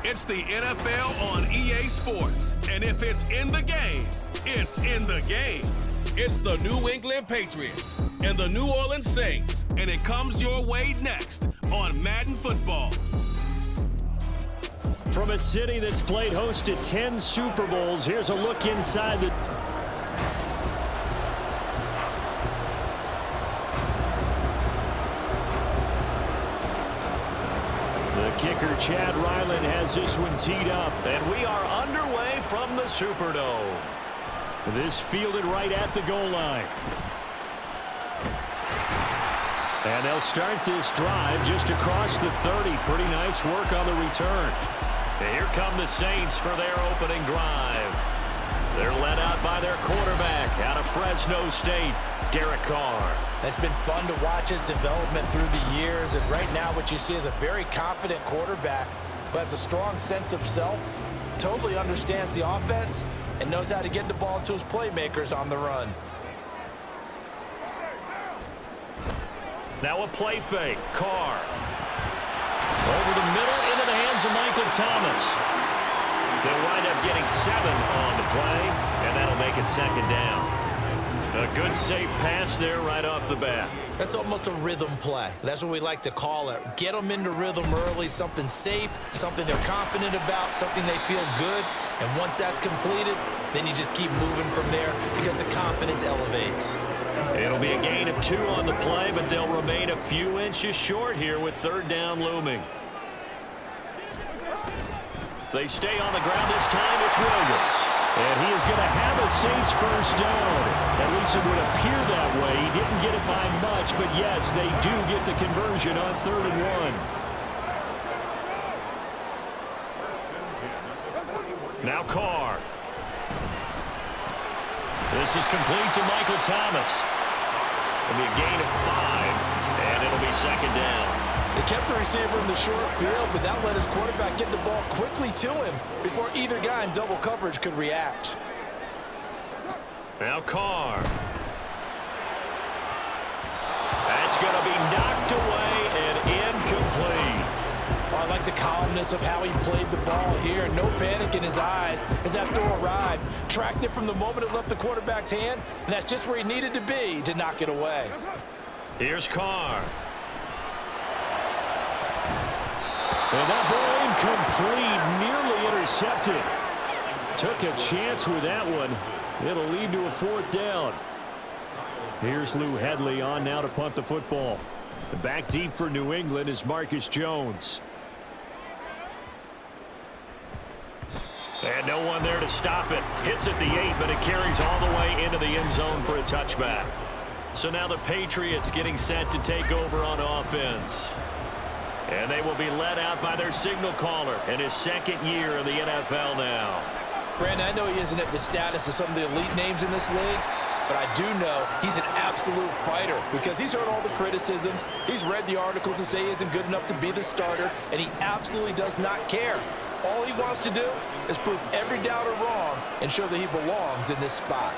It's the NFL on EA Sports. And if it's in the game, it's in the game. It's the New England Patriots and the New Orleans Saints. And it comes your way next on Madden Football. From a city that's played host to 10 Super Bowls, here's a look inside the... Kicker Chad Ryland has this one teed up. And we are underway from the Superdome. This fielded right at the goal line. And they'll start this drive just across the 30. Pretty nice work on the return. And here come the Saints for their opening drive. They're led out by their quarterback out of Fresno State, Derek Carr. It's been fun to watch his development through the years, and right now what you see is a very confident quarterback who has a strong sense of self, totally understands the offense, and knows how to get the ball to his playmakers on the run. Now a play fake. Carr. Over the middle into the hands of Michael Thomas. They'll wind up getting 7 on the play, and that'll make it second down. A good, safe pass there right off the bat. That's almost a rhythm play. That's what we like to call it. Get them into rhythm early, something safe, something they're confident about, something they feel good. And once that's completed, then you just keep moving from there because the confidence elevates. It'll be a gain of 2 on the play, but they'll remain a few inches short here with third down looming. They stay on the ground this time. It's Williams. And he is going to have a Saints first down. At least it would appear that way. He didn't get it by much, but yes, they do get the conversion on 3rd and 1. Now Carr. This is complete to Michael Thomas. It'll be a gain of 5, and it'll be second down. They kept the receiver in the short field, but that let his quarterback get the ball quickly to him before either guy in double coverage could react. Now Carr. That's going to be knocked away and incomplete. I like the calmness of how he played the ball here. No panic in his eyes as that throw arrived. Tracked it from the moment it left the quarterback's hand, and that's just where he needed to be to knock it away. Here's Carr. And that ball incomplete, nearly intercepted. Took a chance with that one. It'll lead to a 4th down. Here's Lou Hedley on now to punt the football. The back deep for New England is Marcus Jones. And no one there to stop it. Hits at the 8, but it carries all the way into the end zone for a touchback. So now the Patriots getting set to take over on offense. And they will be led out by their signal caller in his 2nd year in the NFL now. Brandon, I know he isn't at the status of some of the elite names in this league, but I do know he's an absolute fighter because he's heard all the criticism. He's read the articles that say he isn't good enough to be the starter, and he absolutely does not care. All he wants to do is prove every doubter wrong and show that he belongs in this spot.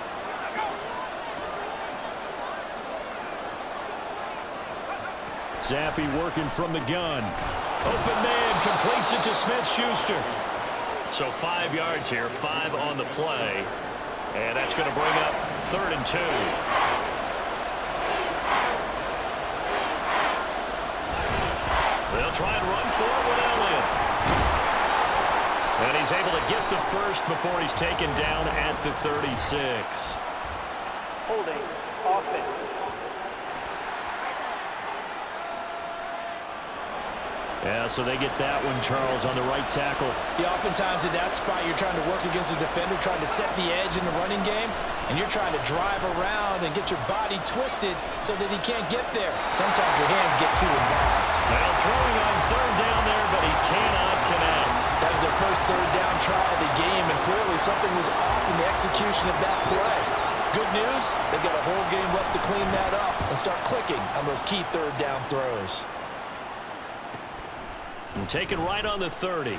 Zappi working from the gun. Open man completes it to Smith-Schuster. So 5 yards here, 5 on the play. And that's going to bring up 3rd and 2. They'll try and run for it with Elliott. And he's able to get the first before he's taken down at the 36. Holding offense. Yeah, so they get that one, Charles, on the right tackle. Yeah, oftentimes in that spot, you're trying to work against a defender, trying to set the edge in the running game, and you're trying to drive around and get your body twisted so that he can't get there. Sometimes your hands get too involved. Now throwing on 3rd down there, but he cannot connect. That was their first 3rd down try of the game, and clearly something was off in the execution of that play. Good news, they've got a whole game left to clean that up and start clicking on those key 3rd down throws. And taken right on the 30. We'll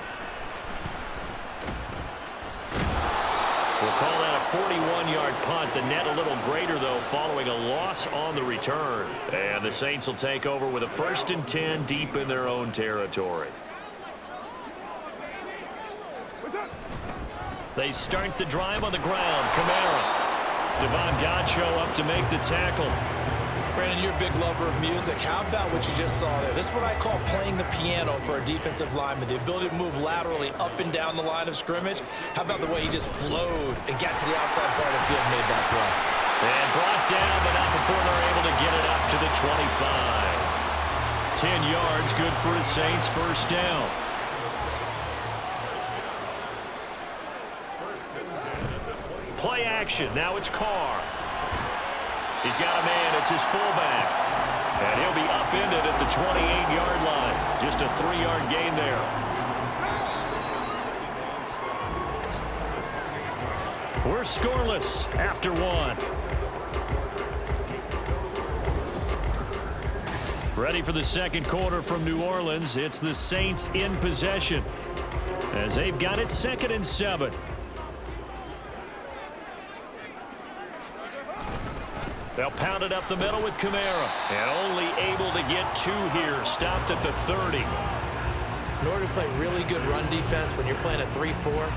call that a 41-yard punt. The net a little greater, though, following a loss on the return. And the Saints will take over with a 1st and 10 deep in their own territory. They start the drive on the ground. Kamara. Devon Godchaux up to make the tackle. Brandon, you're a big lover of music. How about what you just saw there? This is what I call playing the piano for a defensive lineman, the ability to move laterally up and down the line of scrimmage. How about the way he just flowed and got to the outside part of the field and made that play? And brought down, but not before they're able to get it up to the 25. 10 yards, good for the Saints, first down. Play action, now it's Carr. He's got a man, it's his fullback. And he'll be upended at the 28-yard line. Just a 3-yard gain there. We're scoreless after one. Ready for the second quarter from New Orleans. It's the Saints in possession as they've got it 2nd and 7. They'll pound it up the middle with Kamara. And only able to get 2 here. Stopped at the 30. In order to play really good run defense when you're playing a 3-4,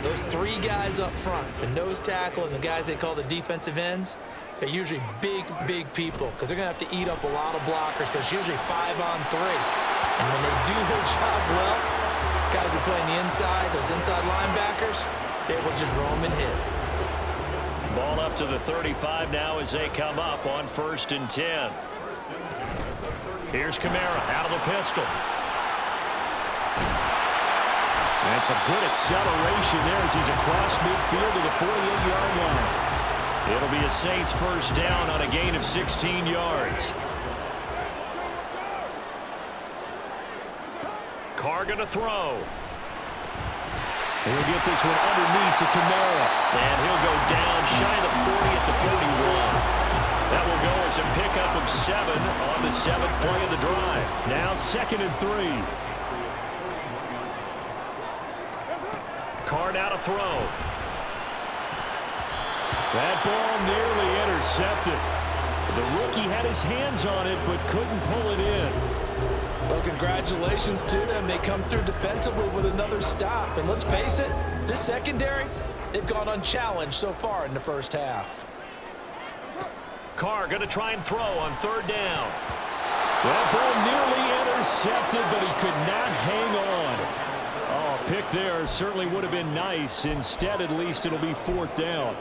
those 3 guys up front, the nose tackle and the guys they call the defensive ends, they're usually big, big people because they're going to have to eat up a lot of blockers because it's usually 5-on-3. And when they do their job well, guys who play on the inside, those inside linebackers, they will just roam and hit. Ball up to the 35 now as they come up on 1st and 10. Here's Kamara out of the pistol. And some good acceleration there as he's across midfield to the 48-yard line. It'll be a Saints first down on a gain of 16 yards. Carr going to throw. He'll get this one underneath to Kamara. And he'll go down shy of the 40 at the 41. That will go as a pickup of 7 on the 7th play of the drive. Now 2nd and 3. Carr now to throw. That ball nearly intercepted. The rookie had his hands on it but couldn't pull it in. Well, congratulations to them. They come through defensively with another stop. And let's face it, this secondary, they've gone unchallenged so far in the first half. Carr going to try and throw on 3rd down. That ball nearly intercepted, but he could not hang on. Oh, a pick there certainly would have been nice. Instead, at least, it'll be 4th down.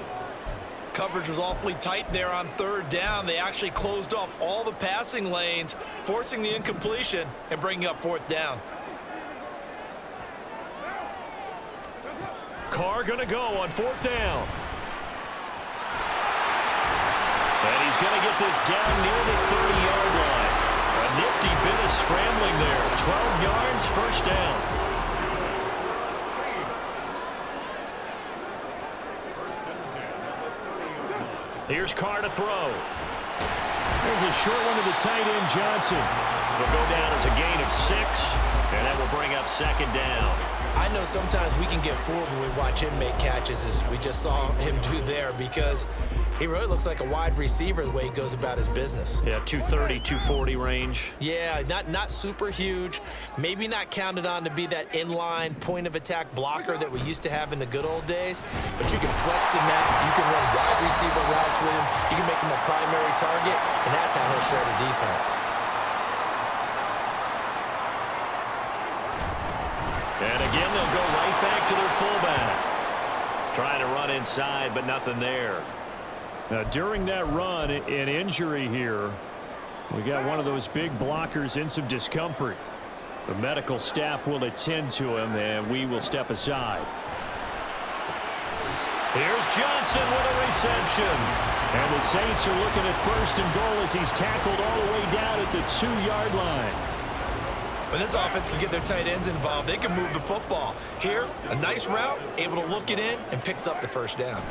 Coverage was awfully tight there on 3rd down. They actually closed off all the passing lanes, forcing the incompletion and bringing up 4th down. Carr going to go on 4th down. And he's going to get this down near the 30-yard line. A nifty bit of scrambling there. 12 yards, first down. Here's Carr to throw. There's a short one to the tight end, Johnson. It'll go down as a gain of 6, and that will bring up 2nd down. I know sometimes we can get fooled when we watch him make catches, as we just saw him do there, because he really looks like a wide receiver the way he goes about his business. Yeah, 230, 240 range. Yeah, not super huge. Maybe not counted on to be that inline point-of-attack blocker that we used to have in the good old days, but you can flex him out. You can run wide receiver routes with him. You can make him a primary target, and that's how he'll shred a defense. And again, they'll go right back to their fullback. Trying to run inside, but nothing there. Now, during that run, an injury here. We got one of those big blockers in some discomfort. The medical staff will attend to him, and we will step aside. Here's Johnson with a reception. And the Saints are looking at 1st and goal as he's tackled all the way down at the 2-yard line. When this offense can get their tight ends involved, they can move the football. Here, a nice route, able to look it in, and picks up the 1st down.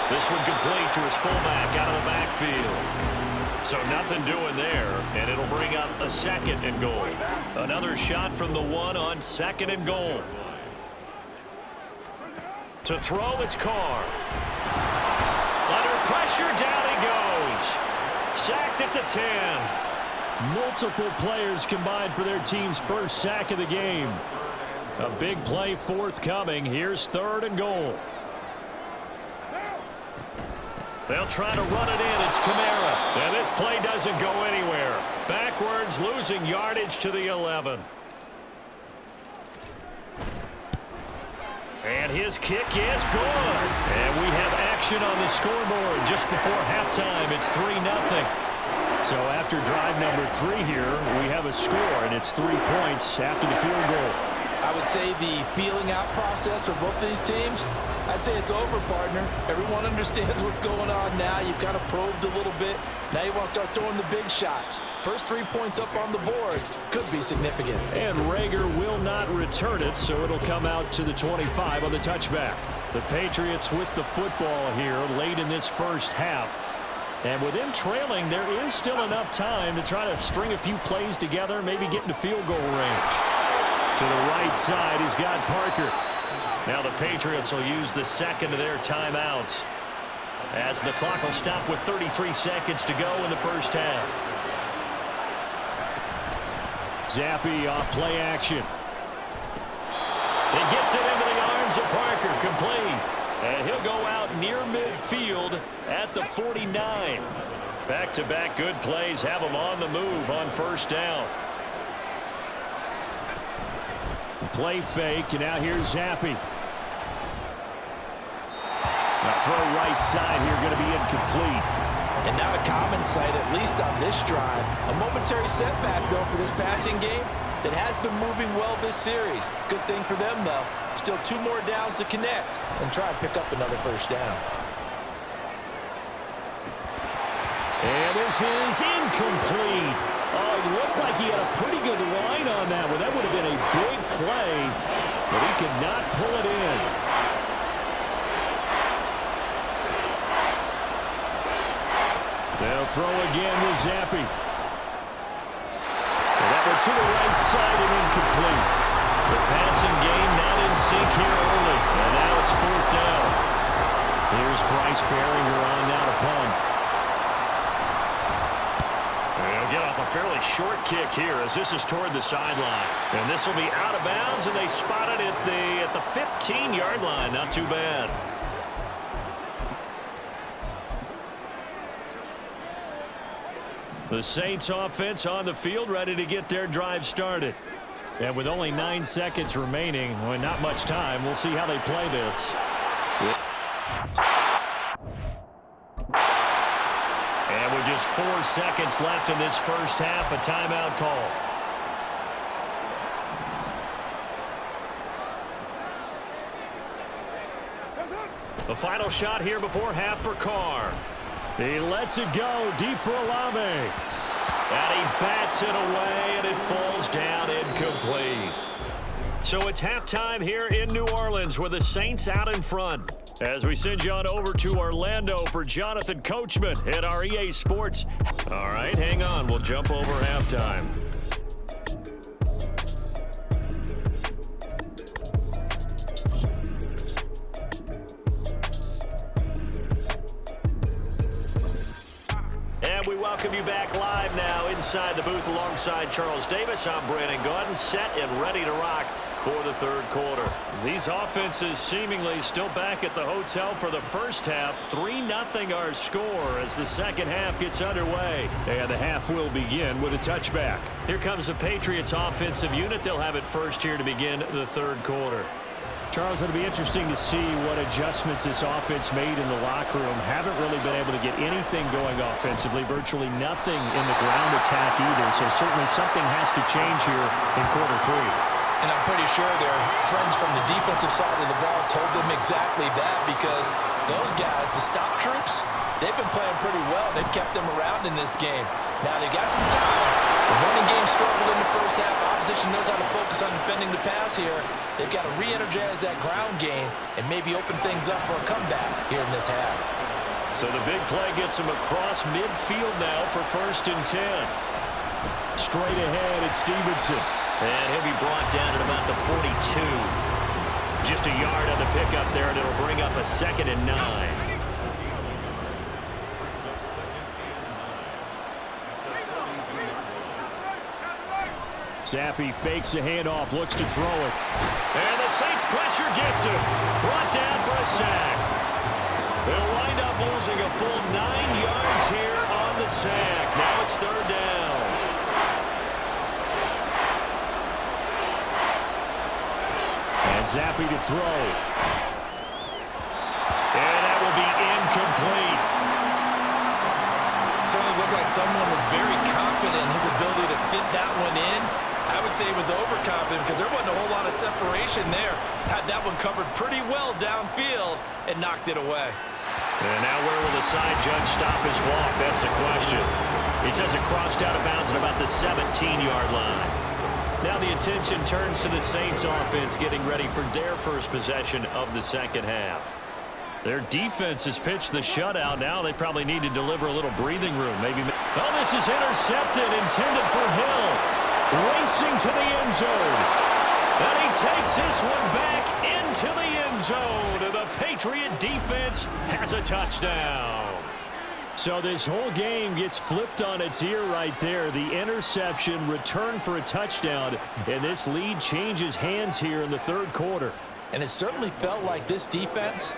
This one complete to his fullback out of the backfield. So nothing doing there, and it'll bring up a 2nd and goal. Another shot from the 1 on 2nd and goal. To throw, it's Carr. Under pressure, down he goes. Sacked at the 10. Multiple players combined for their team's first sack of the game. A big play forthcoming. Here's 3rd and goal. They'll try to run it in. It's Kamara. And this play doesn't go anywhere. Backwards, losing yardage to the 11. And his kick is good. And we have action on the scoreboard just before halftime. It's 3-0. So after drive number 3 here, we have a score, and it's 3 points after the field goal. I would say the feeling out process for both these teams, I'd say it's over, partner. Everyone understands what's going on now. You've kind of probed a little bit. Now you want to start throwing the big shots. First 3 points up on the board could be significant. And Rager will not return it, so it'll come out to the 25 on the touchback. The Patriots with the football here late in this first half. And with them trailing, there is still enough time to try to string a few plays together, maybe get into field goal range. To the right side, he's got Parker. Now the Patriots will use the second of their timeouts, as the clock will stop with 33 seconds to go in the first half. Zappi off play action. He gets it into the arms of Parker, complete. And he'll go out near midfield at the 49. Back-to-back good plays have him on the move on first down. Play fake, and now here's Zappi. Now throw right side here, going to be incomplete. And not a common sight, at least on this drive. A momentary setback, though, for this passing game that has been moving well this series. Good thing for them, though. Still 2 more downs to connect and try and pick up another first down. And this is incomplete. Oh, it looked like he had a pretty good line on that one. That would have been a big play, but he could not pull it in. They'll throw again with Zappi. And that one to the right side and incomplete. The passing game not in sync here early, and now it's 4th down. Here's Bryce Baringer on now to punt. They'll get off a fairly short kick here as this is toward the sideline. And this will be out of bounds, and they spot it at the 15-yard line. Not too bad. The Saints offense on the field, ready to get their drive started. And with only 9 seconds remaining, well, not much time, we'll see how they play this. And with just 4 seconds left in this first half, a timeout call. The final shot here before half for Carr. He lets it go deep for Olave. And he bats it away, and it falls down incomplete. So it's halftime here in New Orleans with the Saints out in front. As we send you on over to Orlando for Jonathan Coachman at our EA Sports. All right, hang on. We'll jump over halftime. We welcome you back live now inside the booth alongside Charles Davis. I'm Brandon Gaudin, set and ready to rock for the 3rd quarter. These offenses seemingly still back at the hotel for the first half. 3-0 our score as the second half gets underway. And the half will begin with a touchback. Here comes the Patriots offensive unit. They'll have it first here to begin the 3rd quarter. Charles, it'll be interesting to see what adjustments this offense made in the locker room. Haven't really been able to get anything going offensively, virtually nothing in the ground attack either. So certainly something has to change here in quarter 3. And I'm pretty sure their friends from the defensive side of the ball told them exactly that, because those guys, the stop troops, they've been playing pretty well. They've kept them around in this game. Now they got some time. The running game struggled in the first half. Opposition knows how to focus on defending the pass here. They've got to re-energize that ground game and maybe open things up for a comeback here in this half. So the big play gets him across midfield now for 1st and 10. Straight ahead, it's Stevenson. And he'll be brought down at about the 42. Just a yard on the pickup there, and it'll bring up a 2nd and 9. Zappi fakes a handoff, looks to throw it. And the Saints pressure gets him. Brought down for a sack. They'll wind up losing a full 9 yards here on the sack. Now it's third down. And Zappi to throw. And that will be incomplete. Certainly looked like someone was very confident in his ability to fit that one in. I would say he was overconfident because there wasn't a whole lot of separation there. Had that one covered pretty well downfield and knocked it away. And now where will the side judge stop his walk? That's the question. He says it crossed out of bounds at about the 17-yard line. Now the attention turns to the Saints offense getting ready for their first possession of the second half. Their defense has pitched the shutout. Now they probably need to deliver a little breathing room. Maybe. Oh, this is intercepted, intended for Hill. Racing to the end zone. And he takes this one back into the end zone. And the Patriot defense has a touchdown. So this whole game gets flipped on its ear right there. The interception, return for a touchdown. And this lead changes hands here in the third quarter. And it certainly felt like this defense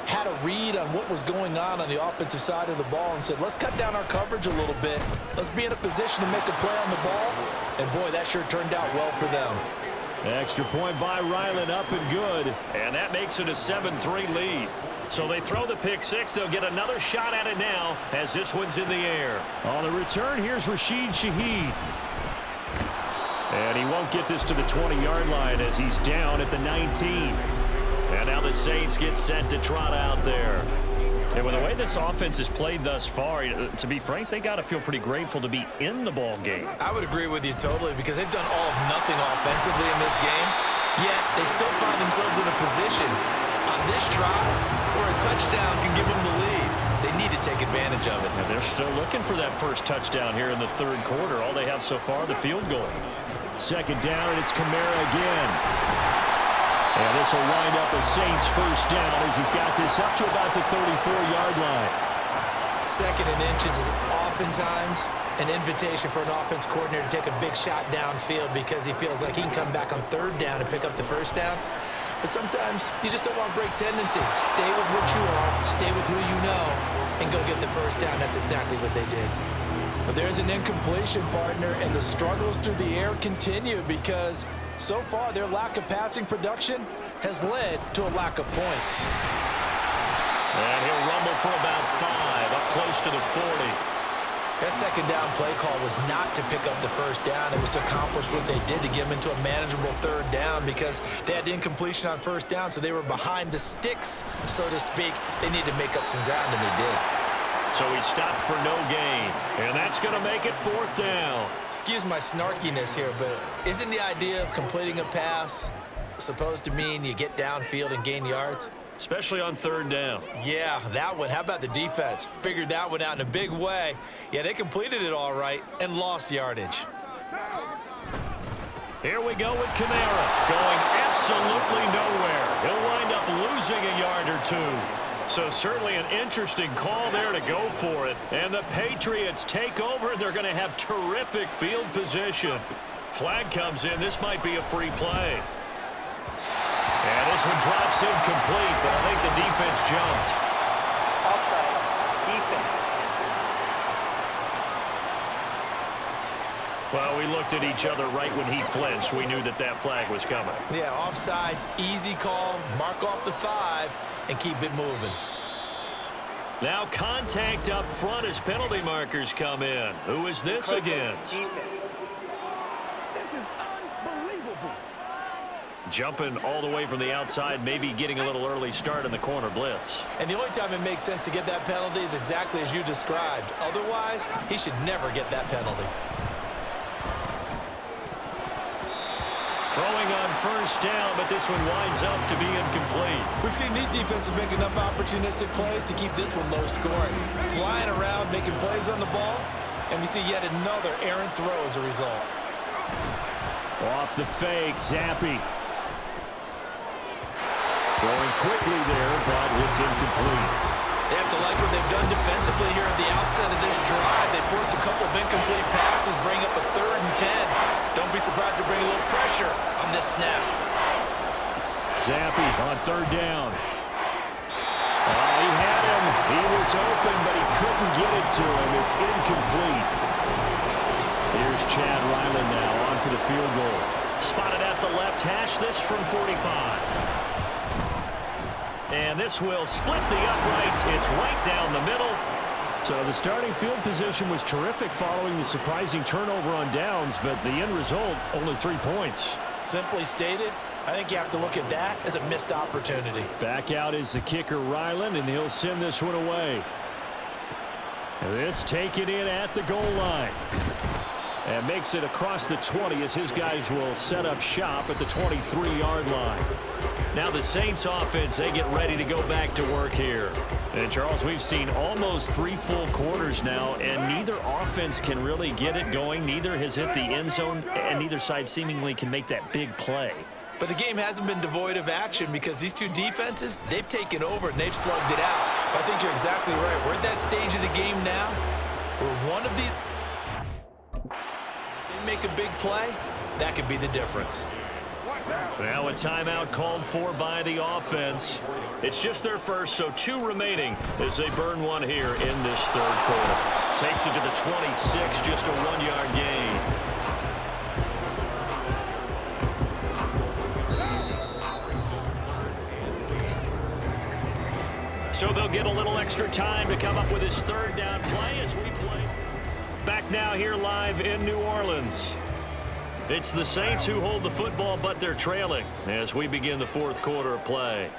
had a read on what was going on the offensive side of the ball and said, let's cut down our coverage a little bit. Let's be in a position to make a play on the ball. And, boy, that sure turned out well for them. Extra point by Ryland, up and good. And that makes it a 7-3 lead. So they throw the pick six. They'll get another shot at it now as this one's in the air. On the return, here's Rashid Shaheed. And he won't get this to the 20-yard line as he's down at the 19. And now the Saints get set to trot out there. And with the way this offense has played thus far, to be frank, they got to feel pretty grateful to be in the ball game. I would agree with you totally because they've done all of nothing offensively in this game, yet they still find themselves in a position on this drive where a touchdown can give them the lead. They need to take advantage of it. And they're still looking for that first touchdown here in the third quarter. All they have so far, the field goal. Second down, and it's Kamara again. And this will wind up a Saints first down as he's got this up to about the 34-yard line. Second and inches is oftentimes an invitation for an offense coordinator to take a big shot downfield because he feels like he can come back on third down and pick up the first down. But sometimes you just don't want to break tendency. Stay with what you are, stay with who you know, and go get the first down. That's exactly what they did. But there's an incompletion, partner, and the struggles through the air continue because so far their lack of passing production has led to a lack of points. And he'll rumble for about 5, up close to the 40. That second down play call was not to pick up the first down. It was to accomplish what they did to get them into a manageable third down because they had incompletion on first down, so they were behind the sticks, so to speak. They needed to make up some ground, and they did. So he stopped for no gain, and that's going to make it fourth down. Excuse my snarkiness here, but isn't the idea of completing a pass supposed to mean you get downfield and gain yards? Especially on third down. Yeah, that one. How about the defense? Figured that one out in a big way. Yeah, they completed it all right and lost yardage. Here we go with Kamara, going absolutely nowhere. He'll wind up losing a yard or two. So certainly an interesting call there to go for it. And the Patriots take over, and they're going to have terrific field position. Flag comes in. This might be a free play. And this one drops incomplete, but I think the defense jumped. Offside. Defense. Well, we looked at each other right when he flinched. We knew that that flag was coming. Yeah, offsides, easy call, mark off the 5, and keep it moving. Now contact up front as penalty markers come in. Who is this against? Defense. This is unbelievable. Jumping all the way from the outside, maybe getting a little early start in the corner blitz. And the only time it makes sense to get that penalty is exactly as you described. Otherwise, he should never get that penalty. Throwing on first down, but this one winds up to be incomplete. We've seen these defenses make enough opportunistic plays to keep this one low scoring. Flying around, making plays on the ball, and we see yet another errant throw as a result. Off the fake, Zappi. Throwing quickly there, but it's incomplete. They have to like what they've done defensively here at the outset of this drive. They forced a couple of incomplete passes, bring up a 3rd and 10. Don't be be surprised to bring a little pressure on this snap. Zappi on third down. He had him. He was open, but he couldn't get it to him. It's incomplete. Here's Chad Ryland now on for the field goal. Spotted at the left hash, this from 45. And this will split the uprights. It's right down the middle. So the starting field position was terrific following the surprising turnover on downs, but the end result, only 3 points. Simply stated, I think you have to look at that as a missed opportunity. Back out is the kicker, Ryland, and he'll send this one away. This taken in at the goal line. And makes it across the 20 as his guys will set up shop at the 23-yard line. Now the Saints offense, they get ready to go back to work here. And Charles, we've seen almost 3 full quarters now, and neither offense can really get it going. Neither has hit the end zone, and neither side seemingly can make that big play. But the game hasn't been devoid of action because these two defenses, they've taken over and they've slugged it out. But I think you're exactly right. We're at that stage of the game now where one of these, if they make a big play, that could be the difference. Now a timeout called for by the offense. It's just their first, so 2 remaining as they burn one here in this third quarter. Takes it to the 26, just a 1-yard gain. So they'll get a little extra time to come up with his third down play as we play. Back now here live in New Orleans. It's the Saints who hold the football, but they're trailing as we begin the fourth quarter of play.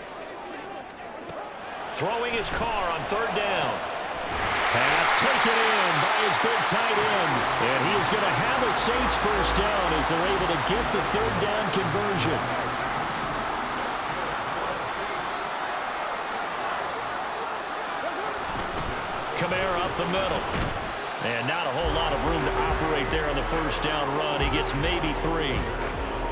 Throwing his car on third down. Pass taken in by his big tight end. And he is going to have a Saints first down as they're able to get the third down conversion. Kamara up the middle. And not a whole lot of room to operate there on the first down run. He gets maybe 3.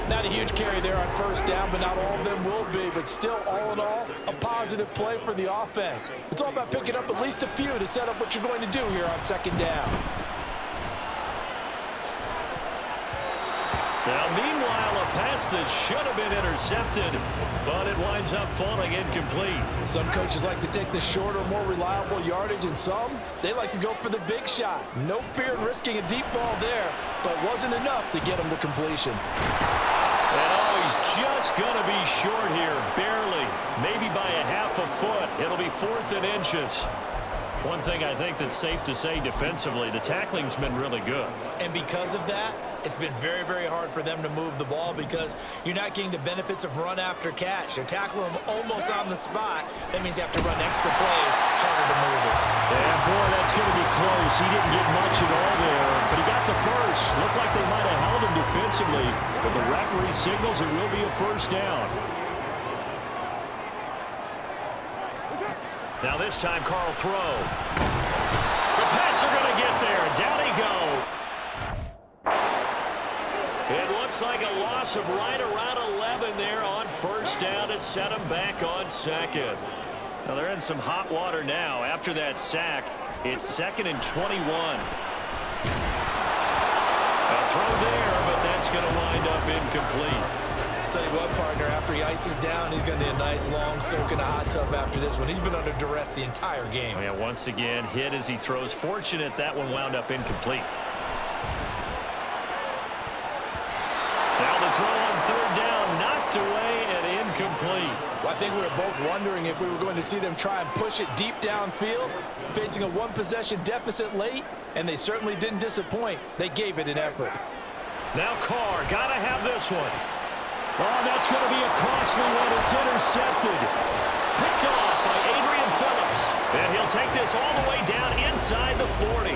Not a huge carry there on first down, but not all of them will be. But still, all in all, a positive play for the offense. It's all about picking up at least a few to set up what you're going to do here on second down. Now, meanwhile, a pass that should have been intercepted, but it winds up falling incomplete. Some coaches like to take the shorter, more reliable yardage, and some, they like to go for the big shot. No fear in risking a deep ball there, but wasn't enough to get him to completion. And he's just going to be short here, barely, maybe by a half a foot. It'll be 4th and inches. One thing I think that's safe to say defensively, the tackling's been really good. And because of that, it's been very, very hard for them to move the ball because you're not getting the benefits of run after catch. They're tackling them almost on the spot. That means you have to run extra plays, harder to move it. Yeah, boy, that's going to be close. He didn't get much at all there, but he got the first. Looked like they might have held him defensively, but the referee signals it will be a first down. Now this time, Carl throw. The Pats are going to get there. Down he goes. It looks like a loss of right around 11 there on first down to set him back on second. Now they're in some hot water now. After that sack, it's 2nd and 21. A throw there, but that's going to wind up incomplete. Tell you what, partner, after he ices down, he's going to need a nice long soak in a hot tub after this one. He's been under duress the entire game. Oh, yeah, once again, hit as he throws. Fortunate that one wound up incomplete. Now the throw on third down, knocked away and incomplete. Well, I think we were both wondering if we were going to see them try and push it deep downfield, facing a one-possession deficit late, and they certainly didn't disappoint. They gave it an effort. Now Carr, got to have this one. Oh, that's going to be a costly one. It's intercepted. Picked off by Adrian Phillips. And he'll take this all the way down inside the 40.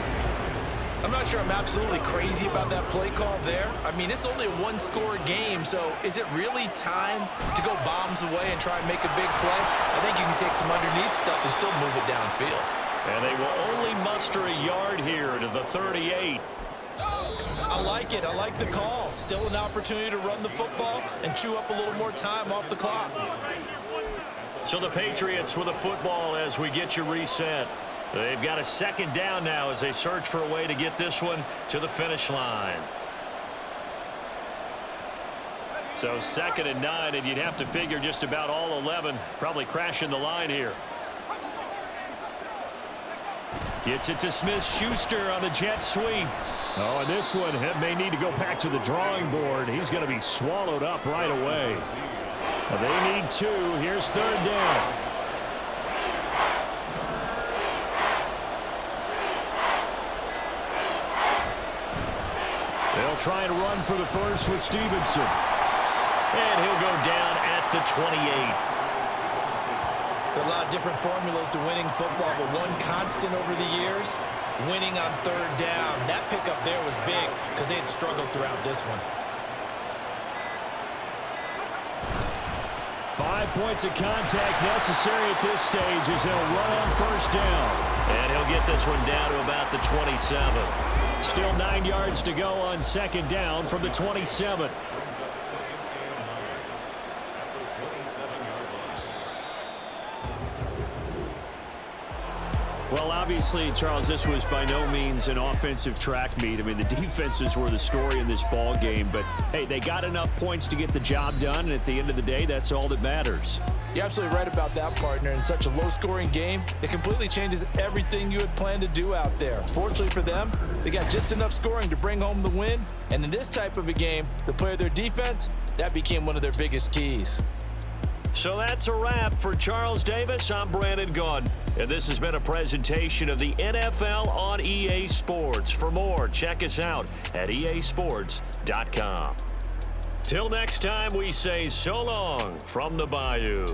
I'm not sure I'm absolutely crazy about that play call there. I mean, it's only a one-score game, so is it really time to go bombs away and try and make a big play? I think you can take some underneath stuff and still move it downfield. And they will only muster a yard here to the 38. I like it. I like the call. Still an opportunity to run the football and chew up a little more time off the clock. So the Patriots with a football as we get you reset. They've got a second down now as they search for a way to get this one to the finish line. So 2nd and 9, and you'd have to figure just about all 11 probably crashing the line here. Gets it to Smith-Schuster on the jet sweep. Oh, and this one may need to go back to the drawing board. He's going to be swallowed up right away. Well, they need 2. Here's 3rd down. They'll try and run for the first with Stevenson. And he'll go down at the 28. There are a lot of different formulas to winning football, but one constant over the years, winning on 3rd down. That pickup there was big because they had struggled throughout this one. 5 points of contact necessary at this stage as they'll run on 1st down. And he'll get this one down to about the 27. Still 9 yards to go on 2nd down from the 27. Well, obviously, Charles, this was by no means an offensive track meet. I mean, the defenses were the story in this ball game. But, hey, they got enough points to get the job done. And at the end of the day, that's all that matters. You're absolutely right about that, partner. In such a low-scoring game, it completely changes everything you had planned to do out there. Fortunately for them, they got just enough scoring to bring home the win. And in this type of a game, to play their defense, that became one of their biggest keys. So that's a wrap for Charles Davis. I'm Brandon Gunn. And this has been a presentation of the NFL on EA Sports. For more, check us out at easports.com. Till next time, we say so long from the Bayou.